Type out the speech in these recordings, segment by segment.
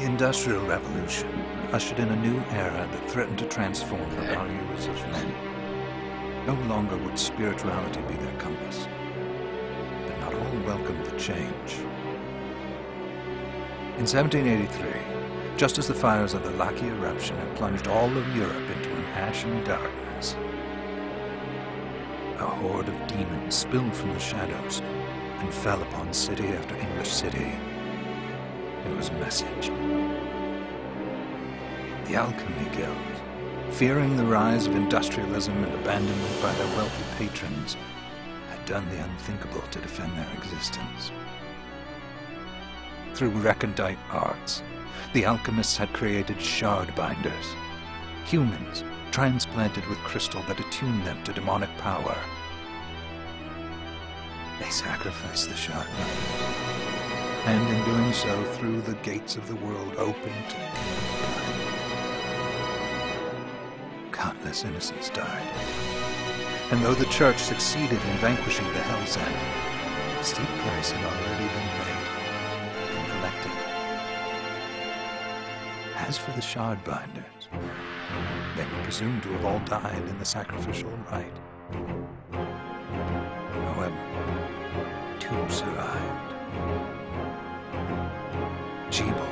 The Industrial Revolution ushered in a new era that threatened to transform the values of men. No longer would spirituality be their compass, but not all welcomed the change. In 1783, just as the fires of the Laki eruption had plunged all of Europe into an ashen darkness, a horde of demons spilled from the shadows and fell upon city after English city. It was a message. The Alchemy Guild, fearing the rise of industrialism and abandonment by their wealthy patrons, had done the unthinkable to defend their existence. Through recondite arts, the alchemists had created shard binders, humans transplanted with crystal that attuned them to demonic power. They sacrificed the shard binders, and in doing so threw the gates of the world open to demonkind. Countless innocents died, and though the Church succeeded in vanquishing the Hell's End, a steep price had already been paid and collected. As for the shardbinders, they were presumed to have all died in the sacrificial rite. However, two survived. Jebel,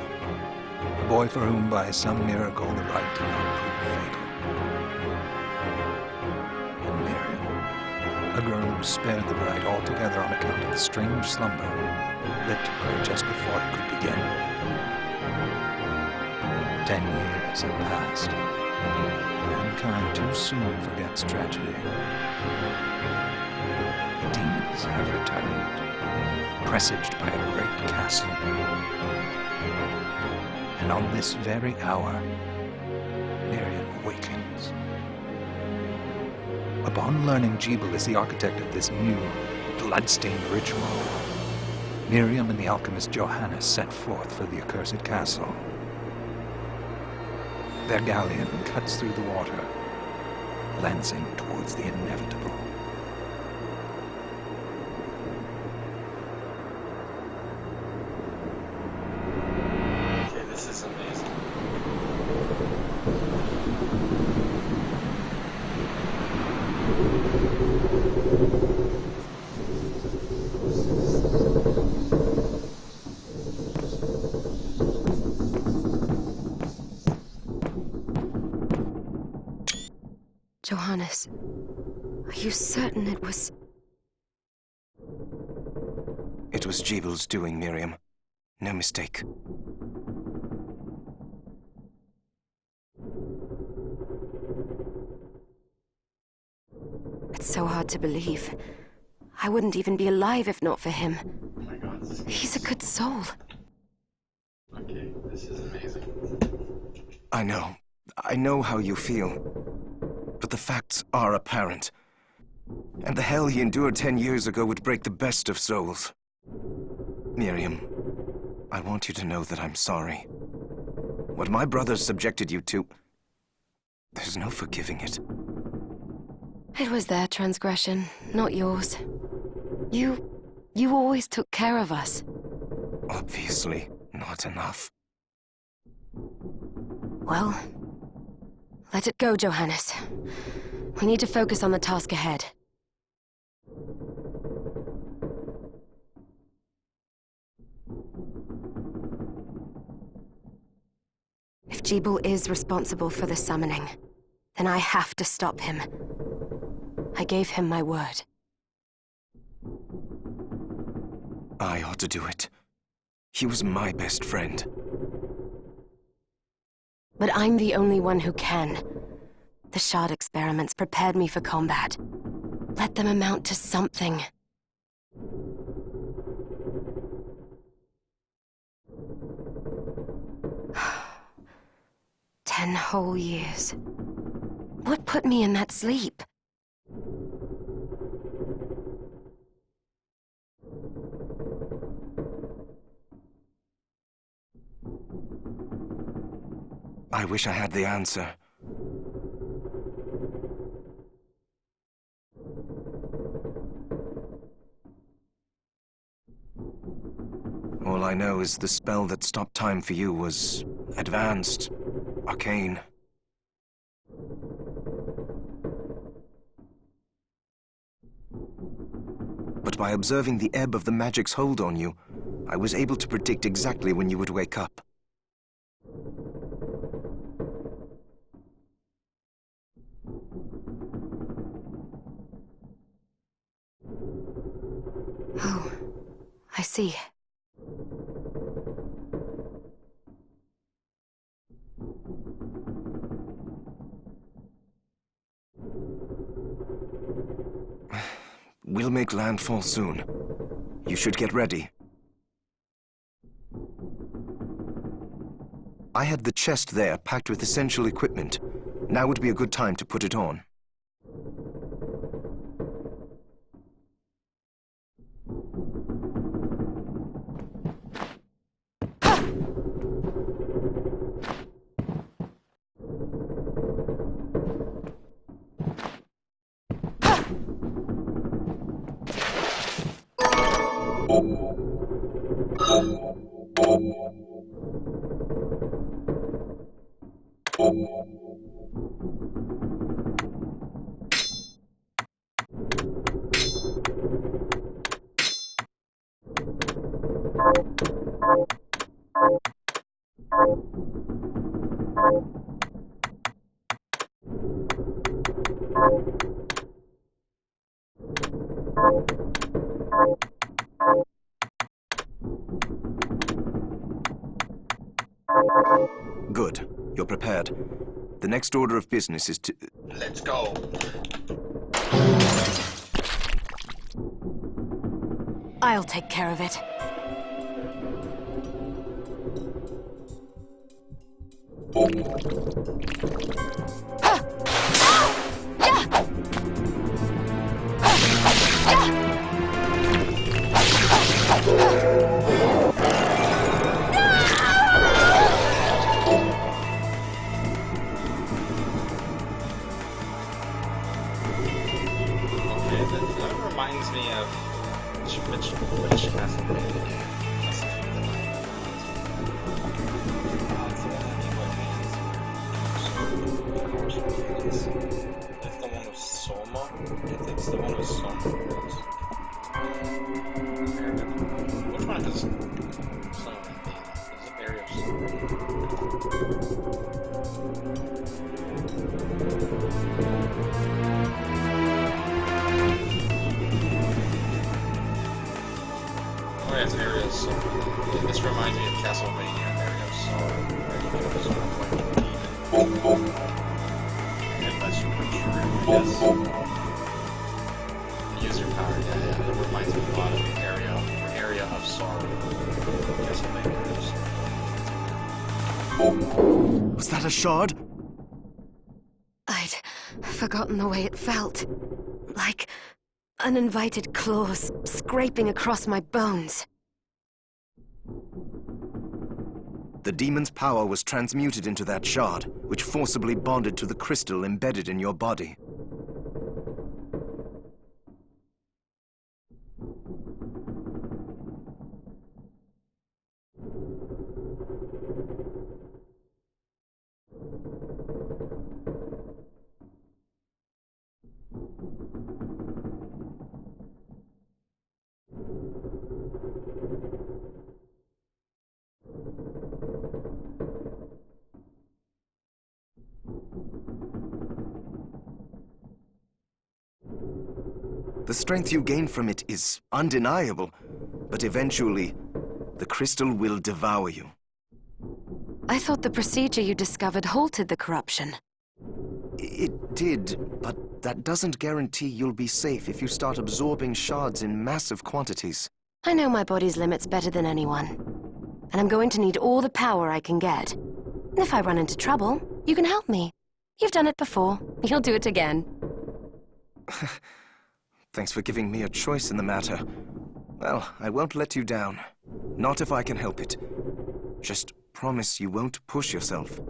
a boy for whom by some miracle the rite did not prove fatal. And Miriam, a girl who spared the rite altogether on account of the strange slumber that took her just before it could begin. 10 years have passed. Mankind too soon forgets tragedy. The demons have returned, presaged by a great castle. And on this very hour, Miriam awakens. Upon learning Jebel is the architect of this new, bloodstained ritual, Miriam and the alchemist Johannes set forth for the accursed castle. Their galleon cuts through the water, lancing towards the inevitable. Okay, this is amazing. Johannes, are you certain it was... It was Jebel's doing, Miriam. No mistake. It's so hard to believe. I wouldn't even be alive if not for him. Oh my god, this is He's a good soul. Okay, this is amazing. I know how you feel. But the facts are apparent. And the hell he endured 10 years ago would break the best of souls. Miriam, I want you to know that I'm sorry. What my brothers subjected you to, there's no forgiving it. It was their transgression, not yours. You always took care of us. Obviously, not enough. Well, let it go, Johannes. We need to focus on the task ahead. If Jebel is responsible for the summoning, then I have to stop him. I gave him my word. I ought to do it. He was my best friend. But I'm the only one who can. The shard experiments prepared me for combat. Let them amount to something. Ten whole years. What put me in that sleep? I wish I had the answer. All All I know is the spell that stopped time for you was advanced, arcane. But by observing the ebb of the magic's hold on you, I was able to predict exactly when you would wake up. Oh, I see. We'll make landfall soon. You should get ready. I had the chest there packed with essential equipment. Now would be a good time to put it on. Good. You're prepared. The next order of business is to... Let's go. I'll take care of it. Okay, that reminds me of which Castlevania. It's the one with Soma. It's the one with Soma. Which one is Soma? Is it area of Oh yeah, it's area of Soma. This reminds me of Castlevania, area of Soma. Where you can sort of like demon. Unless you're pretty sure, I guess. Use your power, yeah. It reminds me a lot of area of sorrow. Was that a shard? I'd forgotten the way it felt. Like uninvited claws scraping across my bones. The demon's power was transmuted into that shard, which forcibly bonded to the crystal embedded in your body. The strength you gain from it is undeniable, but eventually, the crystal will devour you. I thought the procedure you discovered halted the corruption. It did, but that doesn't guarantee you'll be safe if you start absorbing shards in massive quantities. I know my body's limits better than anyone. And I'm going to need all the power I can get. If I run into trouble, you can help me. You've done it before. You'll do it again. Thanks for giving me a choice in the matter. Well, I won't let you down. Not if I can help it. Just promise you won't push yourself.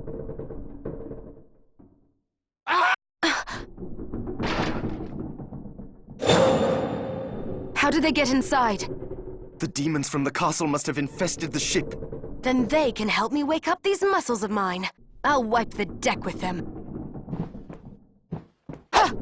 How did they get inside? The demons from the castle must have infested the ship. Then they can help me wake up these muscles of mine. I'll wipe the deck with them. Ha!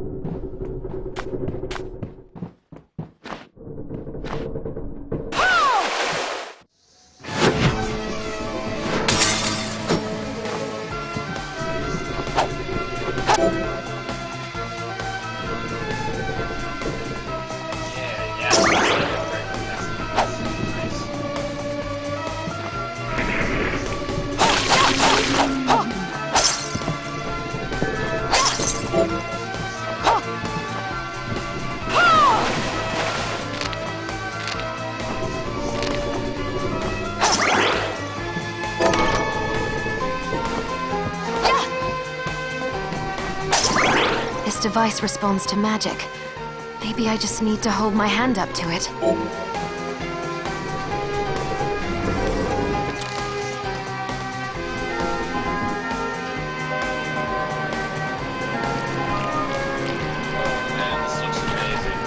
This device responds to magic. Maybe I just need to hold my hand up to it. Man, this looks amazing.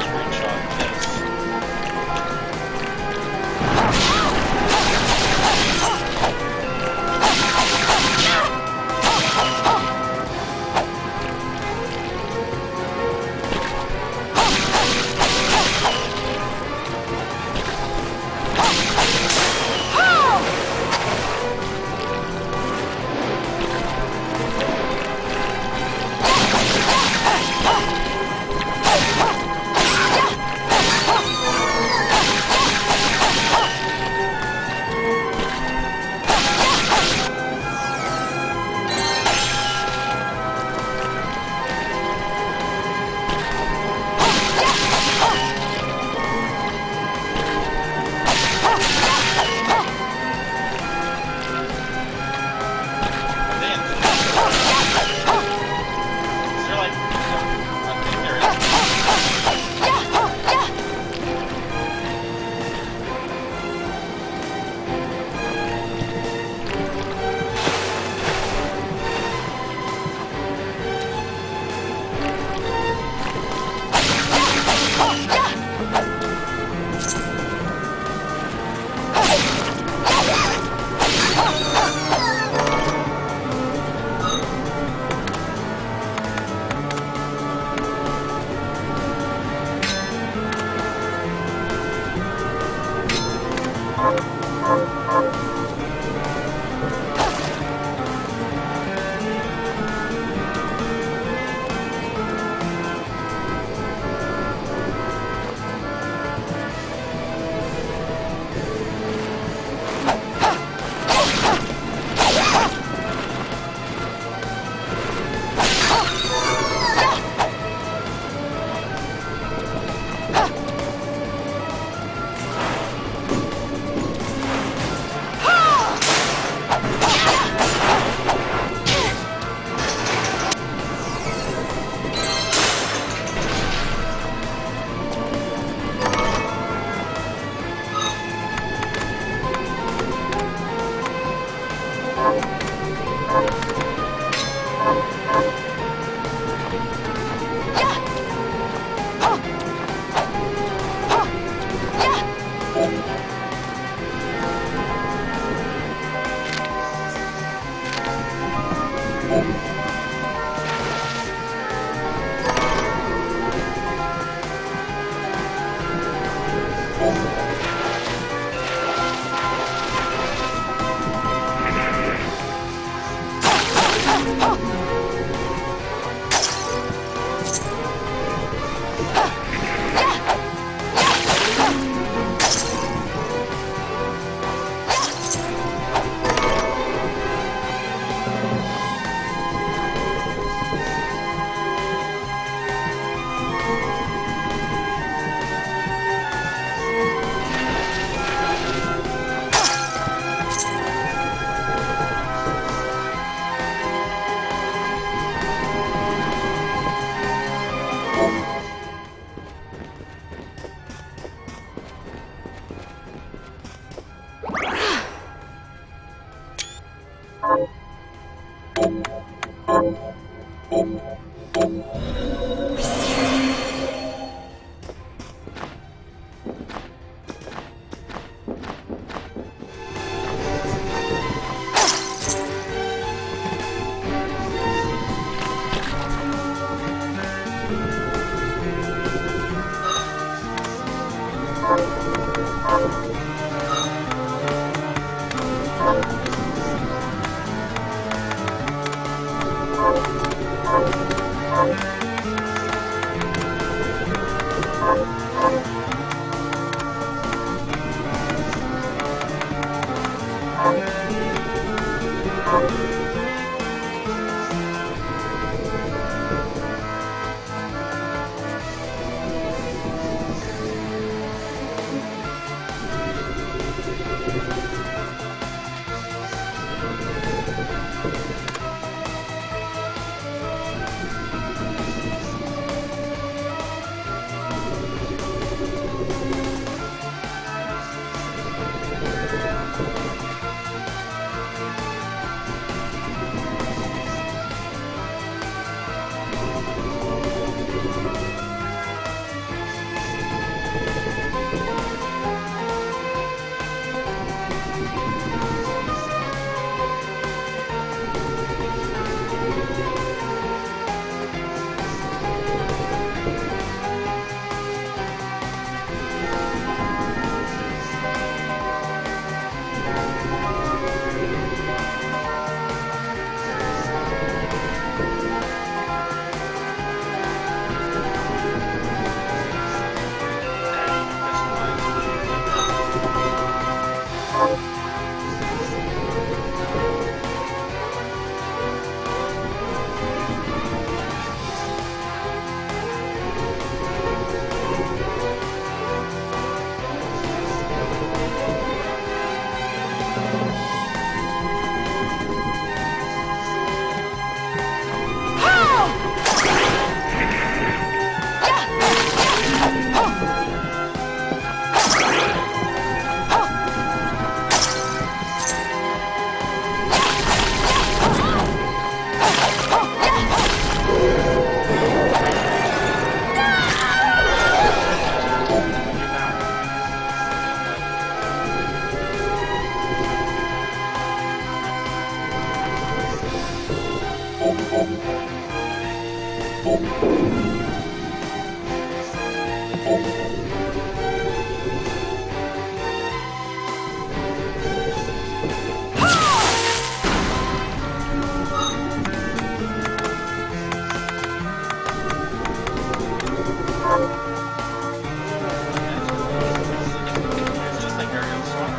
Screenshot this. Is there like... I think there is. It's just like area of song.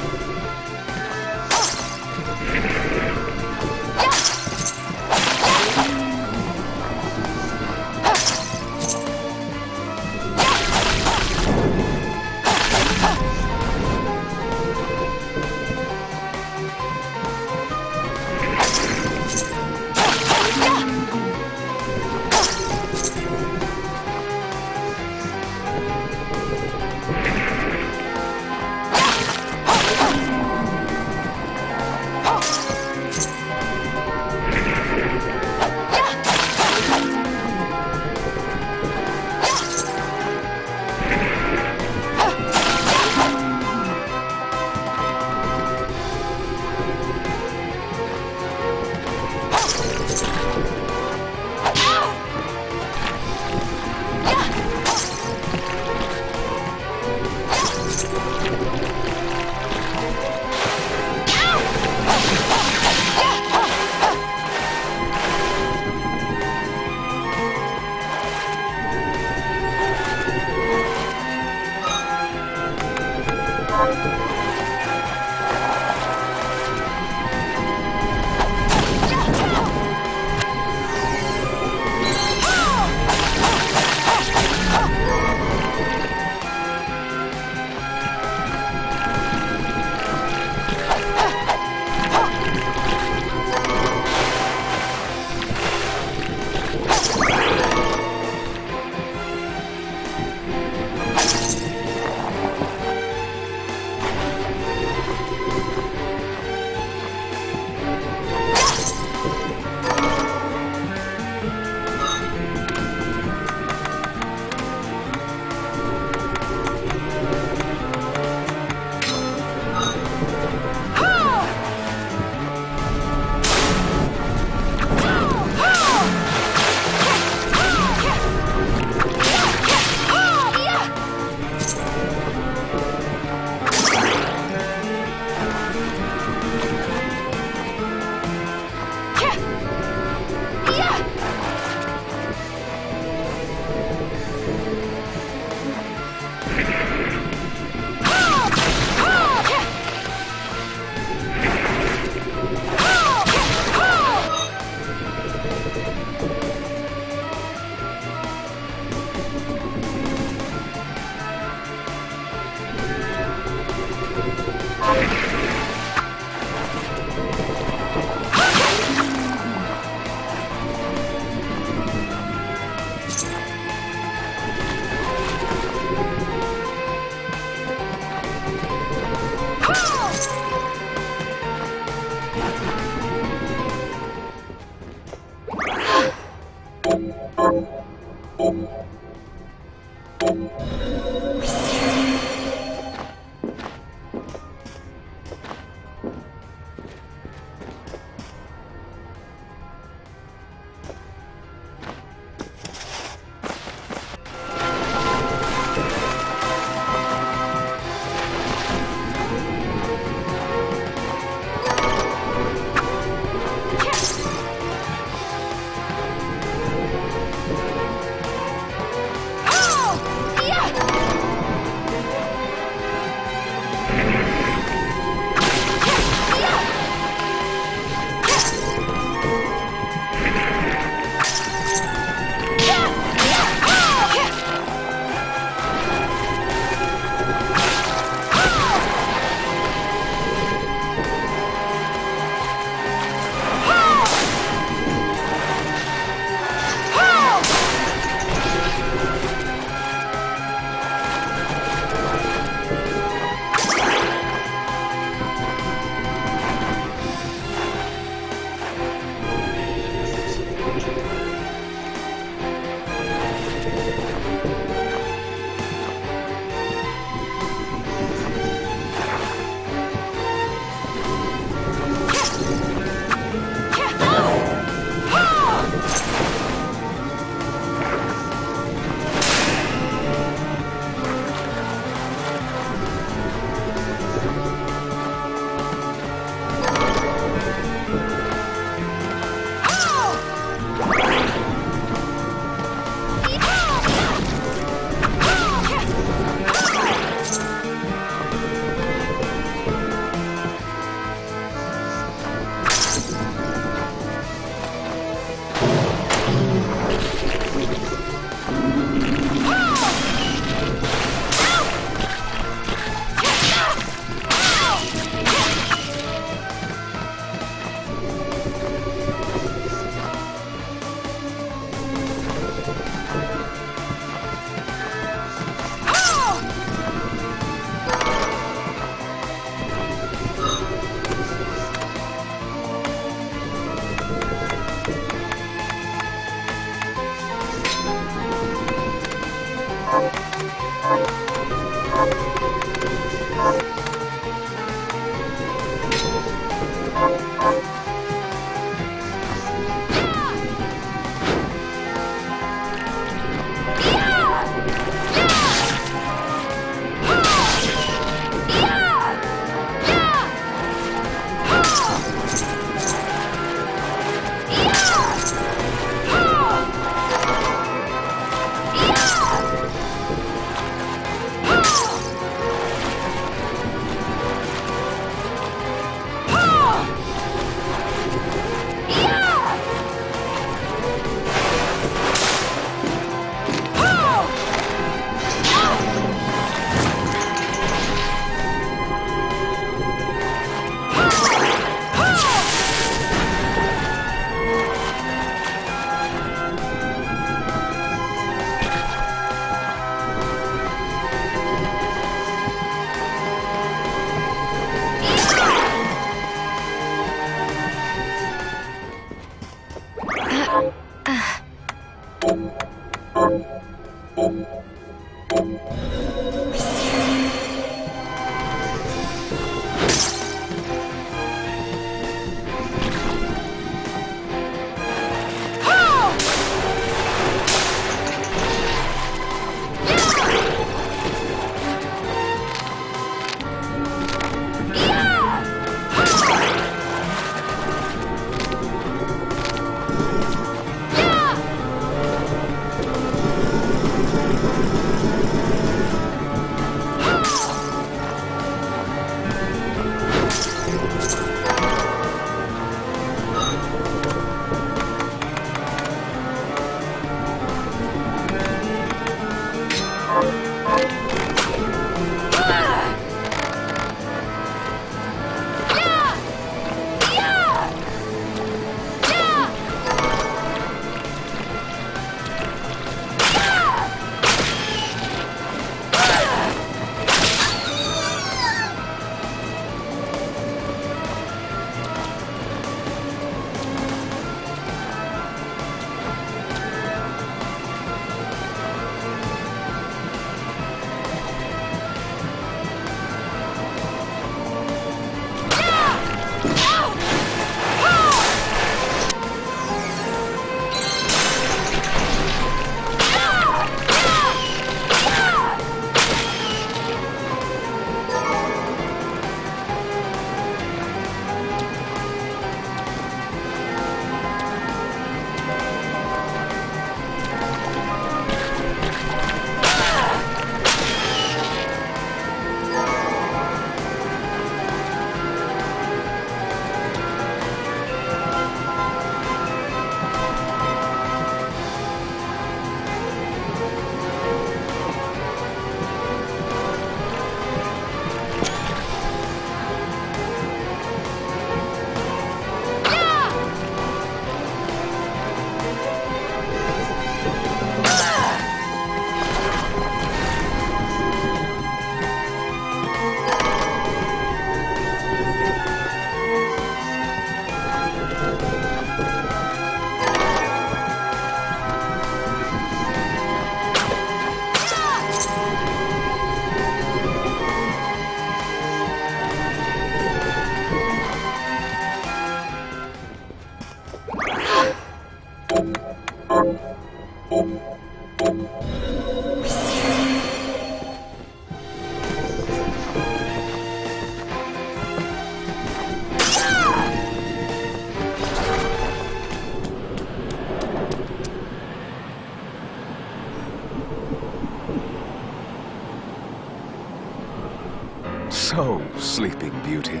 So, Sleeping Beauty,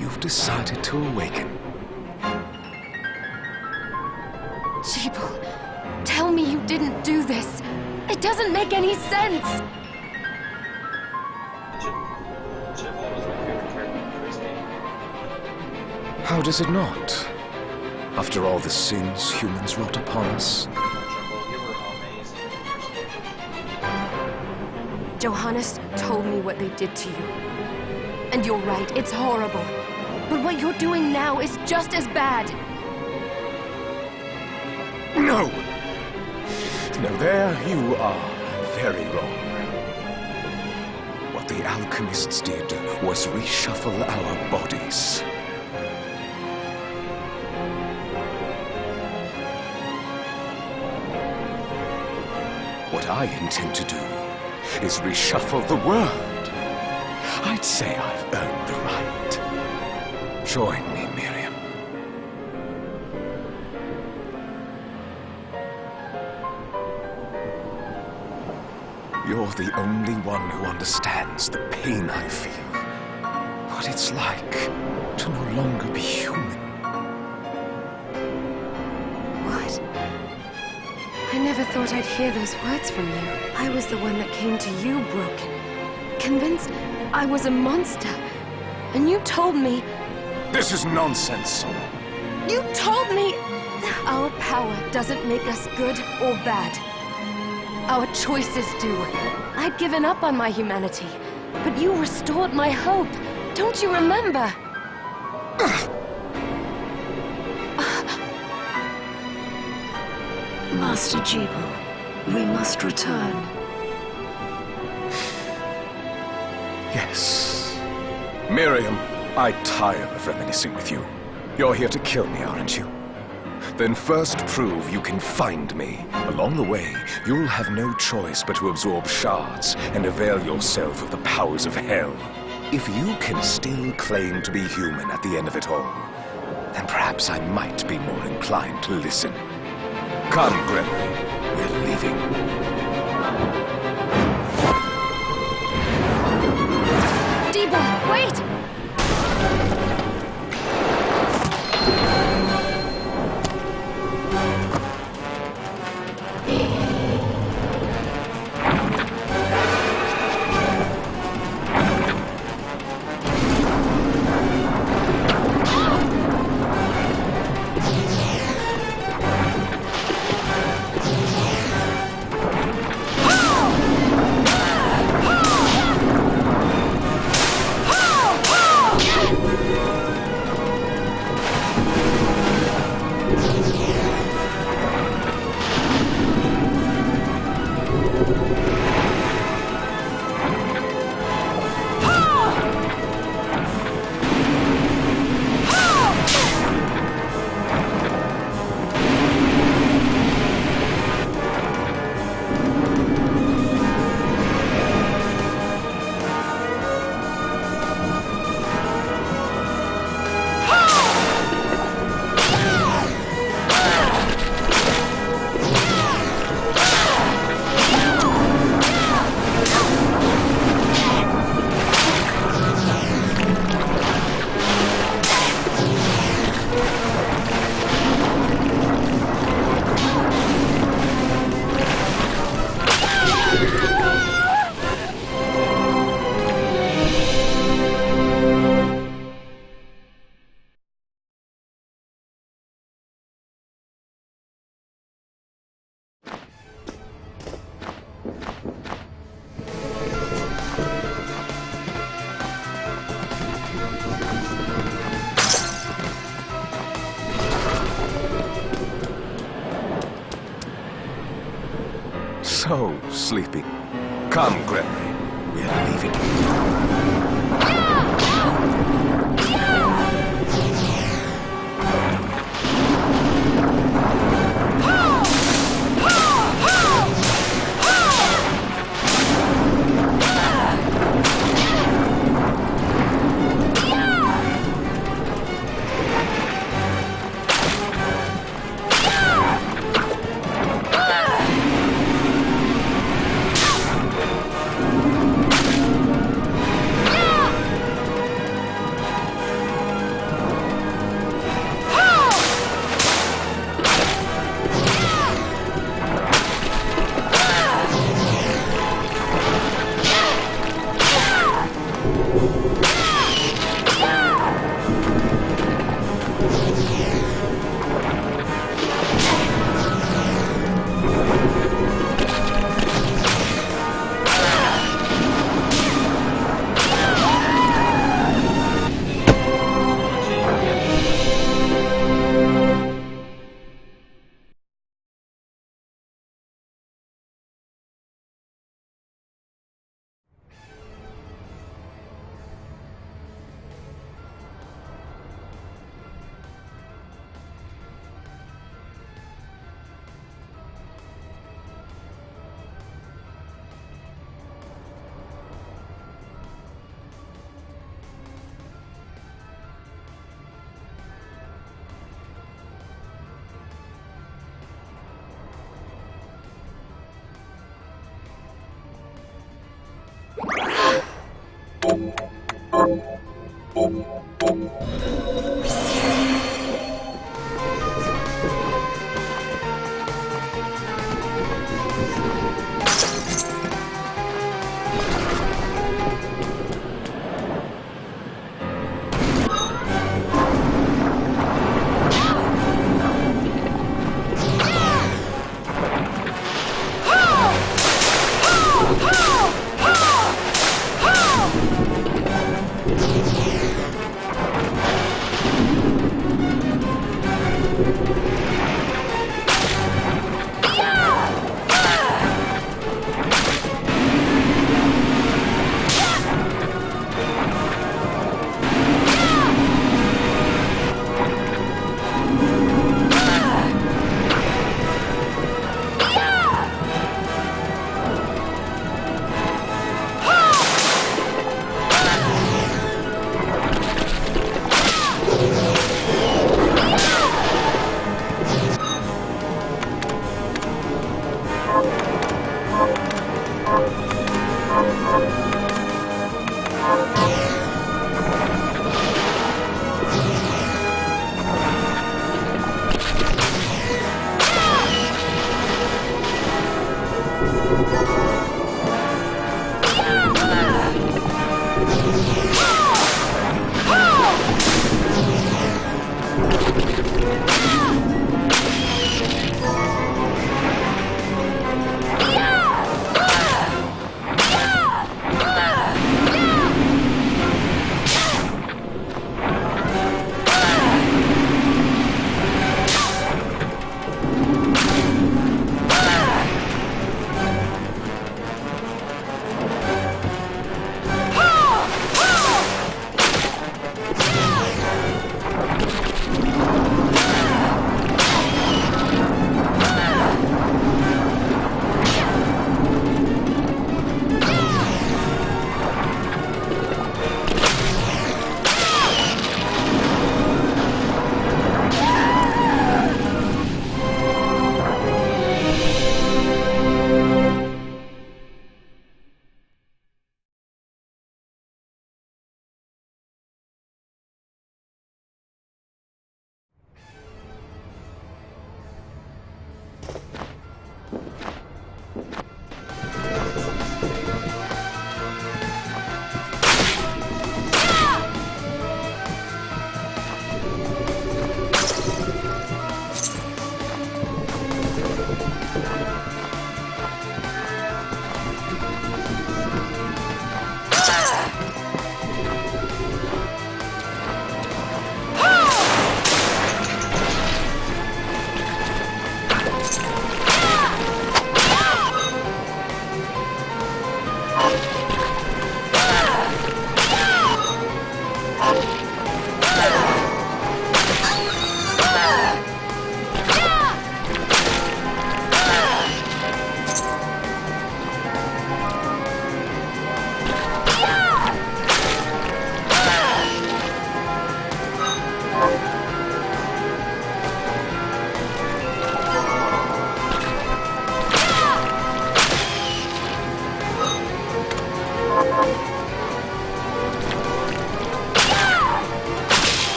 you've decided to awaken. Jeeble, tell me you didn't do this. It doesn't make any sense. Jibble was my favorite character in this game. How does it not? After all the sins humans wrought upon us? Jibble, you were amazing in the first game. Johannes told me what they did to you. And you're right, it's horrible. But what you're doing now is just as bad. No! No, there you are very wrong. What the alchemists did was reshuffle our bodies. What I intend to do is reshuffle the world. I'd say I've earned the right. Join me, Miriam. You're the only one who understands the pain I feel. What it's like to no longer be human. What? I never thought I'd hear those words from you. I was the one that came to you broken. Convinced I was a monster. And you told me... This is nonsense. You told me... Our power doesn't make us good or bad. Our choices do. I'd given up on my humanity, but you restored my hope. Don't you remember? Master Jeeble, We must return. Yes. Miriam, I tire of reminiscing with you. You're here to kill me, aren't you? Then first prove you can find me. Along the way, you'll have no choice but to absorb shards and avail yourself of the powers of hell. If you can still claim to be human at the end of it all, then perhaps I might be more inclined to listen. Come, Gregory. We're leaving. Debo, wait! So sleepy. Come, Gregory. We're leaving.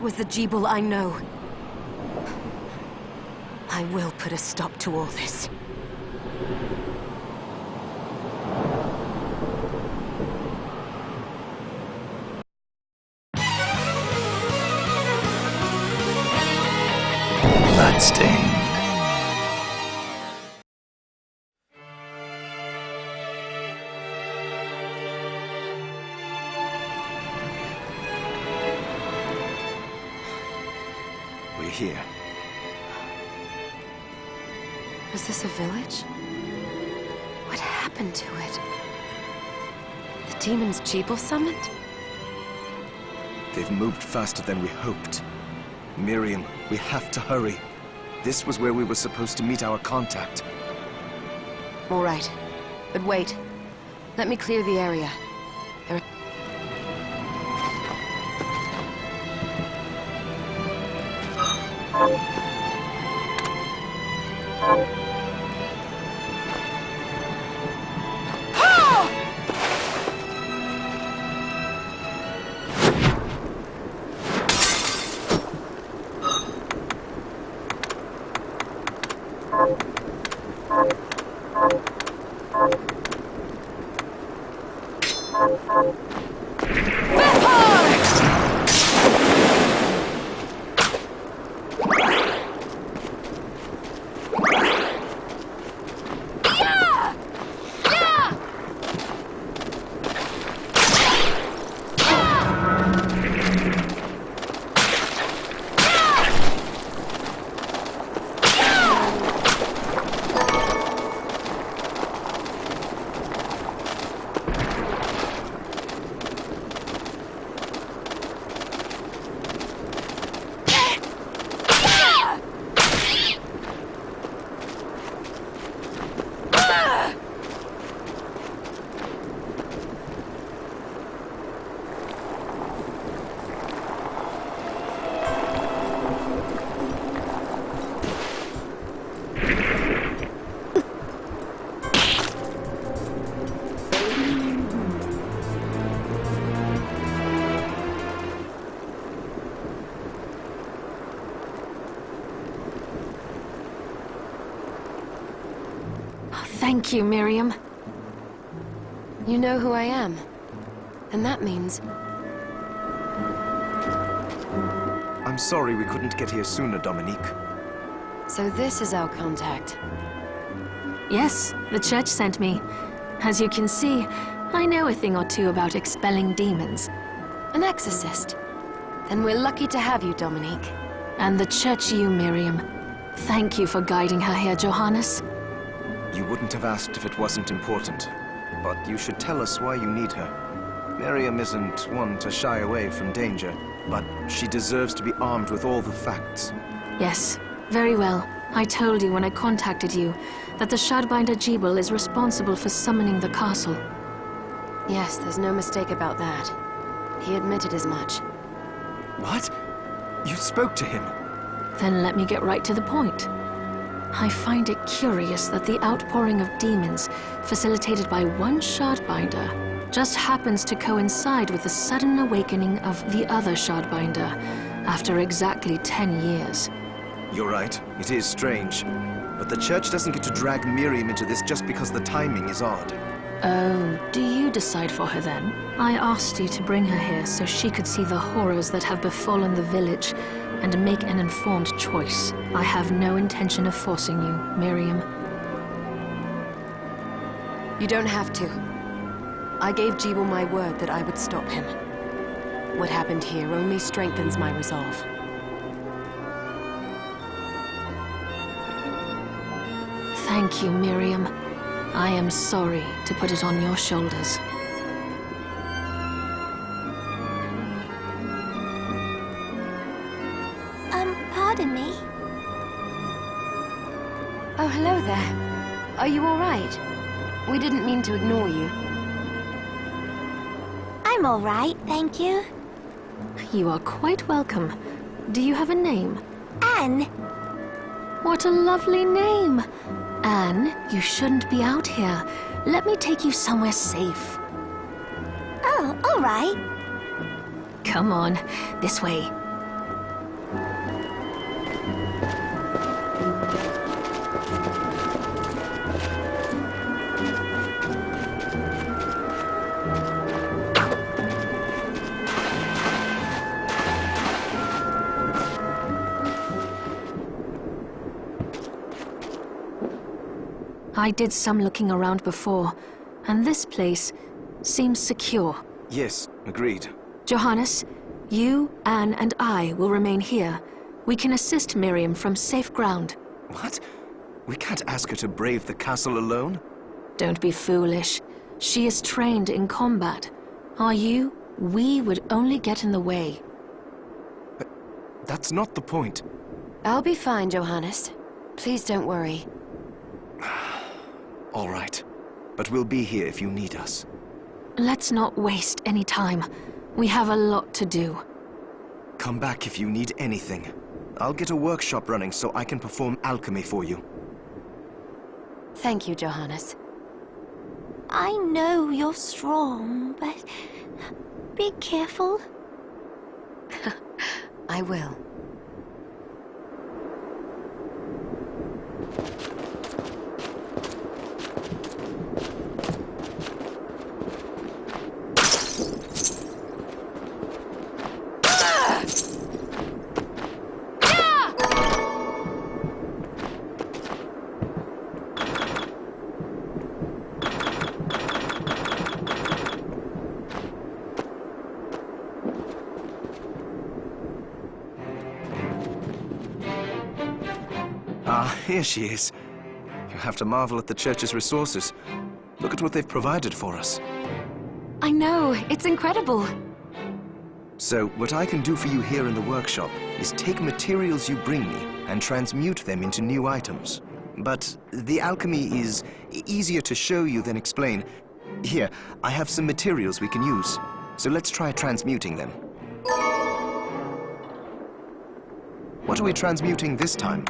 was the Jeeble I know. I will put a stop to all this. Bloodstained. We're here. Was this a village? What happened to it? The demons Jeeble summoned? They've moved faster than we hoped. Miriam, we have to hurry. This was where we were supposed to meet our contact. All right. But wait. Let me clear the area. There are... Thank you, Miriam. You know who I am. And that means... I'm sorry we couldn't get here sooner, Dominique. So this is our contact. Yes, the church sent me. As you can see, I know a thing or two about expelling demons. An exorcist. Then we're lucky to have you, Dominique. And the church you, Miriam. Thank you for guiding her here, Johannes. You wouldn't have asked if it wasn't important. But you should tell us why you need her. Miriam isn't one to shy away from danger, but she deserves to be armed with all the facts. Yes, very well. I told you when I contacted you that the Shardbinder Jeeble is responsible for summoning the castle. Yes, there's no mistake about that. He admitted as much. What? You spoke to him? Then let me get right to the point. I find it curious that the outpouring of demons, facilitated by one Shardbinder, just happens to coincide with the sudden awakening of the other Shardbinder, after exactly 10 years. You're right, it is strange. But the church doesn't get to drag Miriam into this just because the timing is odd. Oh, do you decide for her then? I asked you to bring her here so she could see the horrors that have befallen the village, and make an informed choice. I have no intention of forcing you, Miriam. You don't have to. I gave Jeeble my word that I would stop him. What happened here only strengthens my resolve. Thank you, Miriam. I am sorry to put it on your shoulders. Pardon me? Oh, hello there. Are you all right? We didn't mean to ignore you. I'm all right, thank you. You are quite welcome. Do you have a name? Anne. What a lovely name! Anne, you shouldn't be out here. Let me take you somewhere safe. Oh, all right. Come on, this way. I did some looking around before, and this place seems secure. Yes, agreed. Johannes, you, Anne, and I will remain here. We can assist Miriam from safe ground. What? We can't ask her to brave the castle alone? Don't be foolish. She is trained in combat. Are you? We would only get in the way. That's not the point. I'll be fine, Johannes. Please don't worry. All right. But we'll be here if you need us. Let's not waste any time. We have a lot to do. Come back if you need anything. I'll get a workshop running so I can perform alchemy for you. Thank you, Johannes. I know you're strong, but be careful. I will. Ah, here she is. You have to marvel at the church's resources. Look at what they've provided for us. I know, it's incredible. So, what I can do for you here in the workshop is take materials you bring me and transmute them into new items. But the alchemy is easier to show you than explain. Here, I have some materials we can use. So let's try transmuting them. What are we transmuting this time?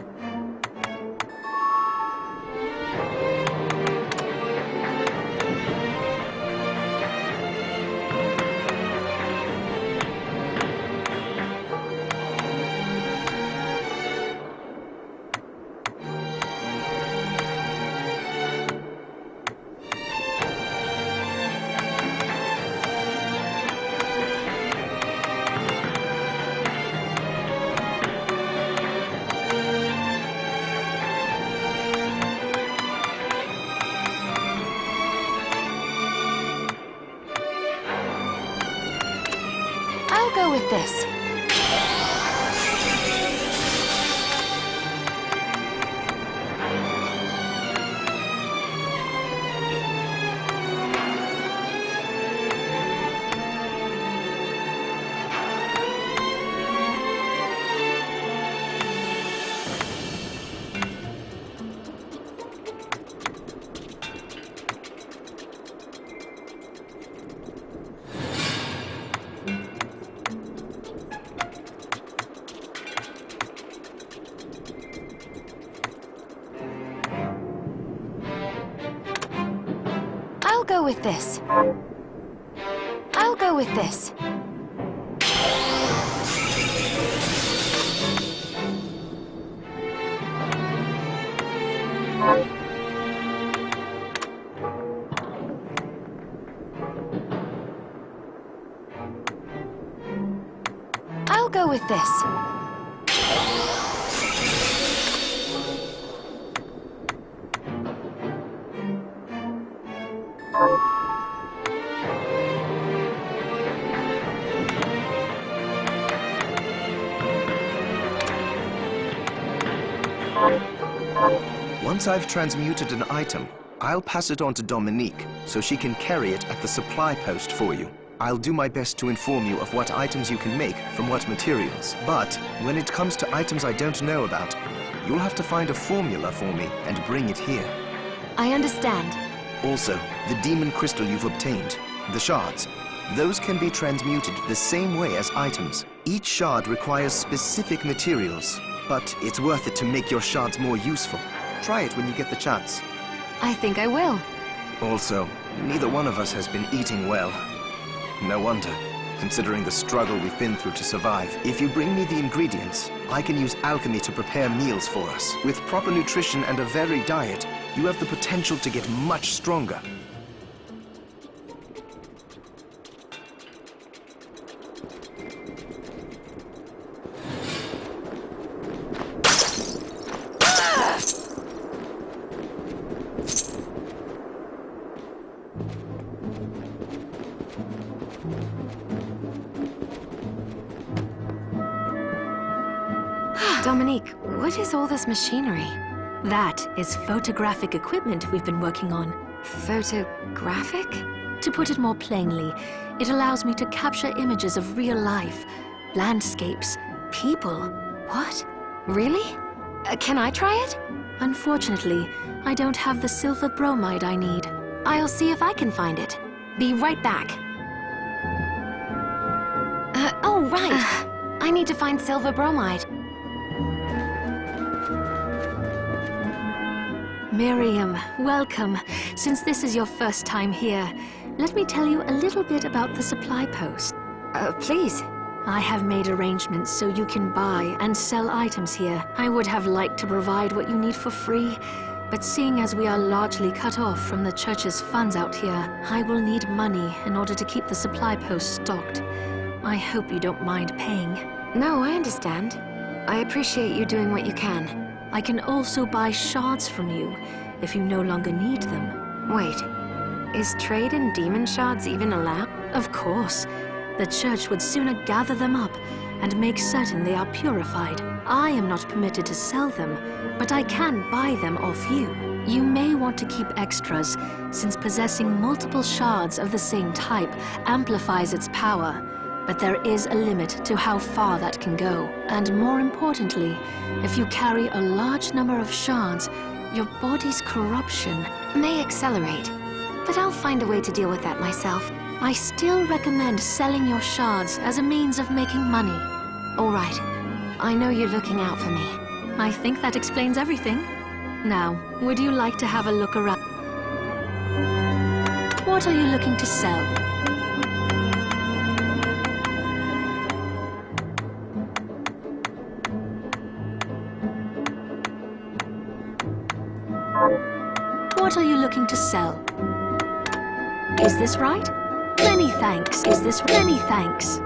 I'll go with this. I'll go with this. I'll go with this. I'll go with this. Once I've transmuted an item, I'll pass it on to Dominique so she can carry it at the supply post for you. I'll do my best to inform you of what items you can make from what materials. But when it comes to items I don't know about, you'll have to find a formula for me and bring it here. I understand. Also, the demon crystal you've obtained, the shards, those can be transmuted the same way as items. Each shard requires specific materials, but it's worth it to make your shards more useful. Try it when you get the chance. I think I will. Also, neither one of us has been eating well. No wonder, considering the struggle we've been through to survive. If you bring me the ingredients, I can use alchemy to prepare meals for us. With proper nutrition and a varied diet, you have the potential to get much stronger. Dominique, what is all this machinery? That is photographic equipment we've been working on. Photographic? To put it more plainly, it allows me to capture images of real life, landscapes, people. What? Really? Can I try it? Unfortunately, I don't have the silver bromide I need. I'll see if I can find it. Be right back. Oh, right. I need to find silver bromide. Miriam, welcome. Since this is your first time here, let me tell you a little bit about the supply post. Please. I have made arrangements so you can buy and sell items here. I would have liked to provide what you need for free, but seeing as we are largely cut off from the church's funds out here, I will need money in order to keep the supply post stocked. I hope you don't mind paying. No, I understand. I appreciate you doing what you can. I can also buy shards from you if you no longer need them. Wait, is trade in demon shards even allowed? Of course. The church would sooner gather them up and make certain they are purified. I am not permitted to sell them, but I can buy them off you. You may want to keep extras, since possessing multiple shards of the same type amplifies its power. But there is a limit to how far that can go. And more importantly, if you carry a large number of shards, your body's corruption may accelerate. But I'll find a way to deal with that myself. I still recommend selling your shards as a means of making money. All right. I know you're looking out for me. I think that explains everything. Now, would you like to have a look around? What are you looking to sell? What are you looking to sell? Is this right? Many thanks. Is this many thanks?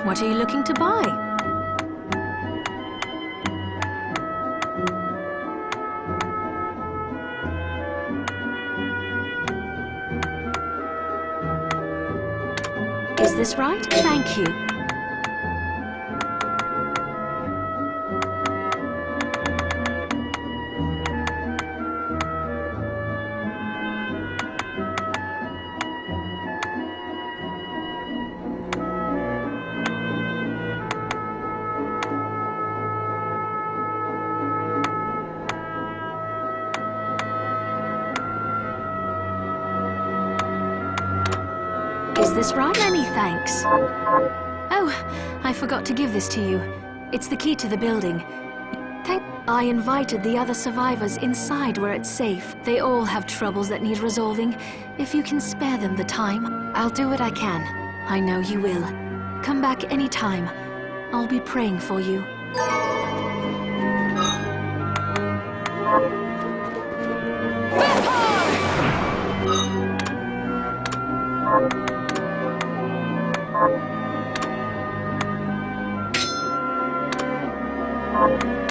What are you looking to buy? Is this right? Thank you. Is this right? Many thanks. Oh, I forgot to give this to you. It's the key to the building. I invited the other survivors inside where it's safe. They all have troubles that need resolving. If you can spare them the time, I'll do what I can. I know you will. Come back anytime. I'll be praying for you. Vampire!